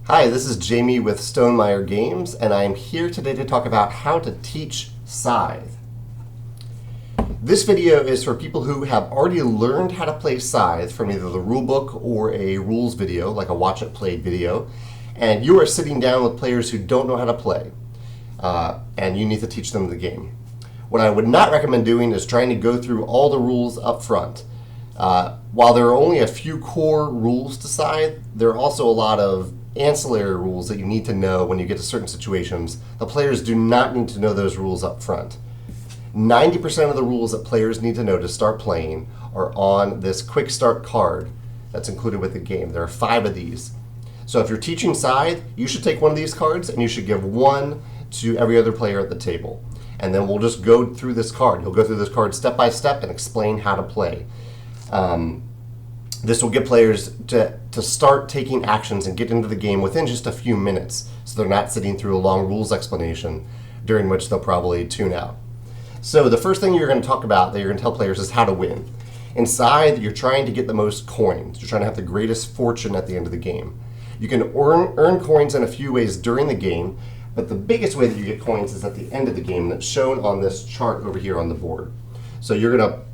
Hi, this is Jamie with Stonemeyer Games, and I am here today to talk about how to teach Scythe. This video is for people who have already learned how to play Scythe from either the rulebook or a rules video, like a watch it played video, and you are sitting down with players who don't know how to play, and you need to teach them the game. What I would not recommend doing is trying to go through all the rules up front. While there are only a few core rules to Scythe, there are also a lot of ancillary rules that you need to know when you get to certain situations. The players do not need to know those rules up front. 90% of the rules that players need to know to start playing are on this quick start card that's included with the game. There are 5 of these. So if you're teaching Scythe, you should take one of these cards and you should give one to every other player at the table. And then we'll just go through this card. You'll go through this card step by step and explain how to play. This will get players to start taking actions and get into the game within just a few minutes, so they're not sitting through a long rules explanation during which they'll probably tune out. So the first thing you're going to talk about that you're going to tell players is how to win. In Scythe, you're trying to get the most coins. You're trying to have the greatest fortune at the end of the game. You can earn coins in a few ways during the game, but the biggest way that you get coins is at the end of the game, that's shown on this chart over here on the board. So you're going to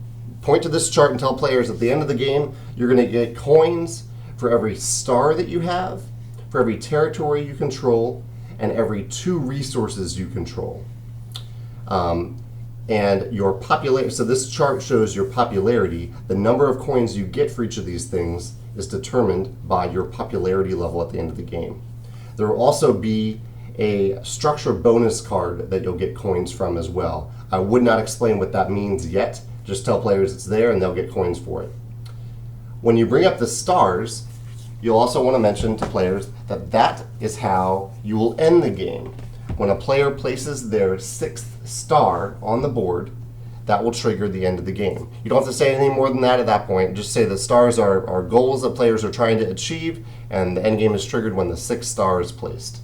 point to this chart and tell players at the end of the game, you're going to get coins for every star that you have, for every territory you control, and every 2 resources you control. And your popularity, so this chart shows your popularity. The number of coins you get for each of these things is determined by your popularity level at the end of the game. There will also be a structure bonus card that you'll get coins from as well. I would not explain what that means yet. Just tell players it's there and they'll get coins for it. When you bring up the stars, you'll also want to mention to players that that is how you will end the game. When a player places their 6th star on the board, that will trigger the end of the game. You don't have to say anything more than that at that point. Just say the stars are goals that players are trying to achieve, and the end game is triggered when the 6th star is placed.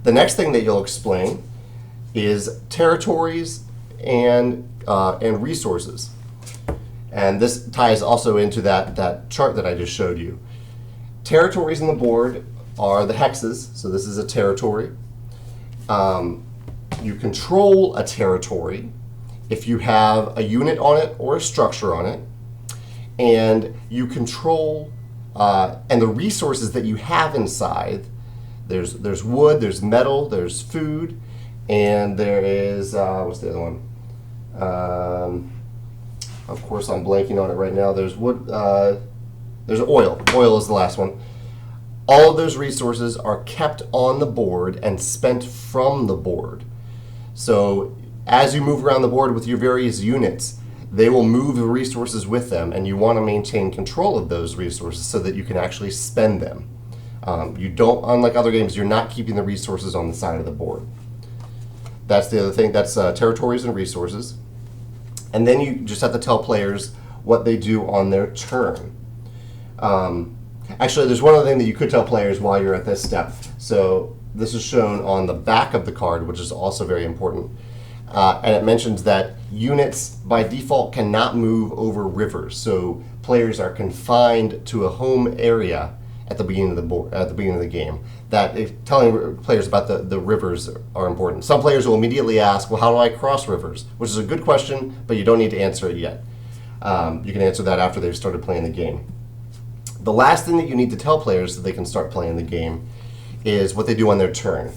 The next thing that you'll explain is territories and resources. And this ties also into that chart that I just showed you. Territories on the board are the hexes, so this is a territory. You control a territory if you have a unit on it or a structure on it, and you control and the resources that you have inside. There's wood, there's metal, there's food, and there is what's the other one? Of course, I'm blanking on it right now. There's wood. There's oil. Oil is the last one. All of those resources are kept on the board and spent from the board. So as you move around the board with your various units, they will move the resources with them, and you want to maintain control of those resources so that you can actually spend them. You don't, unlike other games, you're not keeping the resources on the side of the board. That's the other thing. That's territories and resources. And then you just have to tell players what they do on their turn. Actually, there's one other thing that you could tell players while you're at this step. So this is shown on the back of the card, which is also very important. And it mentions that units by default cannot move over rivers. So players are confined to a home area at the beginning of the board, at the beginning of the game. Telling players about the rivers are important. Some players will immediately ask, well, how do I cross rivers? Which is a good question, but you don't need to answer it yet. You can answer that after they've started playing the game. The last thing that you need to tell players so they can start playing the game is what they do on their turn,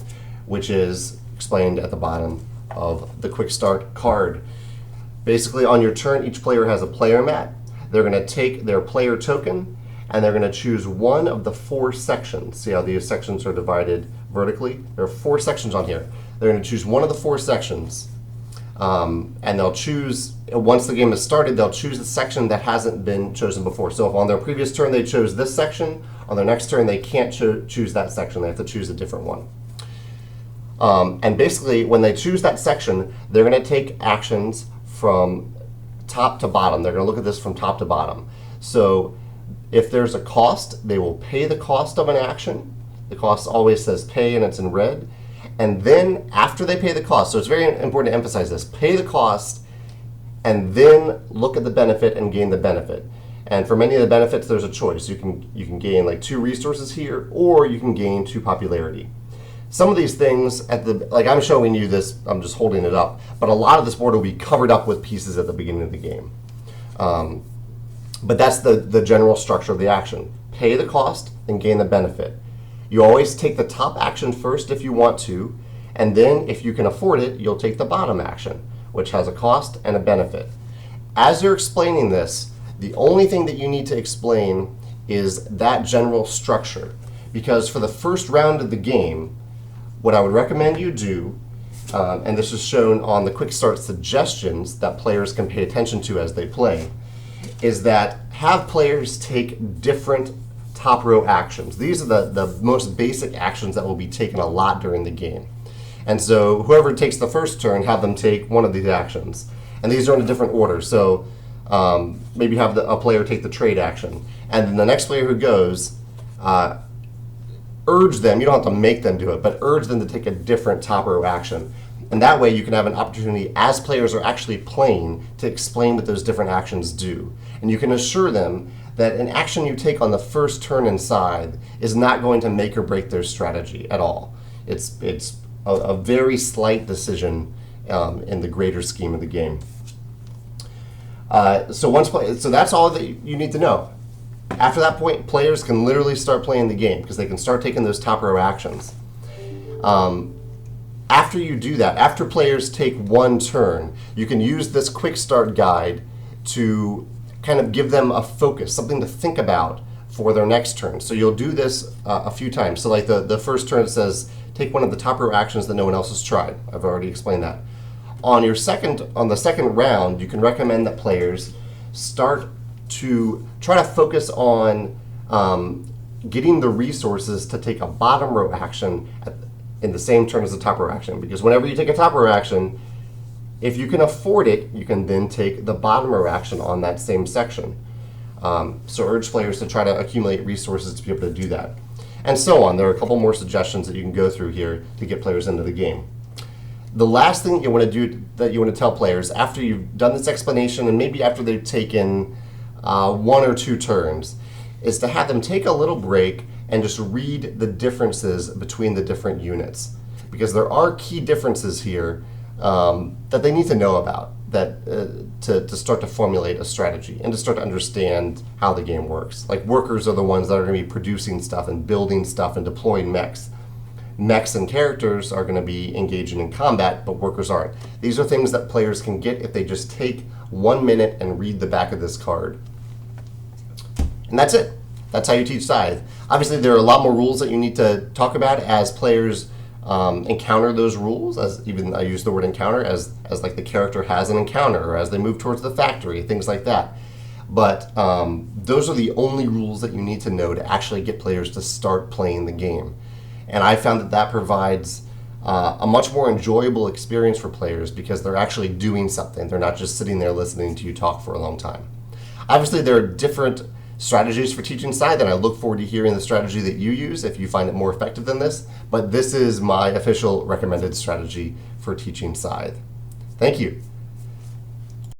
which is explained at the bottom of the quick start card. Basically, on your turn, each player has a player mat. They're going to take their player token, and they're going to choose one of the 4 sections. See how these sections are divided vertically? There are 4 sections on here. They're going to choose one of the 4 sections, and they'll choose, once the game is started, they'll choose the section that hasn't been chosen before. So if on their previous turn they chose this section, on their next turn they can't choose that section. They have to choose a different one. And basically, when they choose that section, they're going to take actions from top to bottom. They're going to look at this from top to bottom. So if there's a cost, they will pay the cost of an action. The cost always says pay, and it's in red. And then after they pay the cost, so it's very important to emphasize this, pay the cost and then look at the benefit and gain the benefit. And for many of the benefits, there's a choice. You can gain like 2 resources here, or you can gain 2 popularity. Some of these things like I'm showing you this, I'm just holding it up, but a lot of this board will be covered up with pieces at the beginning of the game. But that's the general structure of the action. Pay the cost and gain the benefit. You always take the top action first if you want to, and then if you can afford it, you'll take the bottom action, which has a cost and a benefit. As you're explaining this, the only thing that you need to explain is that general structure. Because for the first round of the game, what I would recommend you do, and this is shown on the quick start suggestions that players can pay attention to as they play, is that have players take different top row actions. These are the most basic actions that will be taken a lot during the game. And so whoever takes the first turn, have them take one of these actions. And these are in a different order. So maybe have a player take the trade action. And then the next player who goes, urge them, you don't have to make them do it, but urge them to take a different top row action. And that way you can have an opportunity as players are actually playing to explain what those different actions do. And you can assure them that an action you take on the first turn inside is not going to make or break their strategy at all. It's a very slight decision in the greater scheme of the game. So that's all that you need to know. After that point, players can literally start playing the game because they can start taking those top row actions. After you do that, after players take one turn, you can use this quick start guide to kind of give them a focus, something to think about for their next turn. So you'll do this a few times. So like the first turn, it says, take one of the top row actions that no one else has tried. I've already explained that. On the second round, you can recommend that players start to try to focus on getting the resources to take a bottom row action in the same turn as the top row action. Because whenever you take a top row action, if you can afford it, you can then take the bottom row action on that same section. So urge players to try to accumulate resources to be able to do that. And so on. There are a couple more suggestions that you can go through here to get players into the game. The last thing you want to do, that you want to tell players after you've done this explanation and maybe after they've taken 1 or 2 turns, is to have them take a little break and just read the differences between the different units. Because there are key differences here that they need to know about to start to formulate a strategy and to start to understand how the game works. Like workers are the ones that are going to be producing stuff and building stuff and deploying mechs. Mechs and characters are going to be engaging in combat, but workers aren't. These are things that players can get if they just take 1 minute and read the back of this card. And that's it. That's how you teach Scythe. Obviously, there are a lot more rules that you need to talk about as players encounter those rules. As even I use the word encounter as like the character has an encounter, or as they move towards the factory, things like that. But those are the only rules that you need to know to actually get players to start playing the game. And I found that provides a much more enjoyable experience for players because they're actually doing something. They're not just sitting there listening to you talk for a long time. Obviously, there are different strategies for teaching Scythe, and I look forward to hearing the strategy that you use if you find it more effective than this. But this is my official recommended strategy for teaching Scythe. Thank you.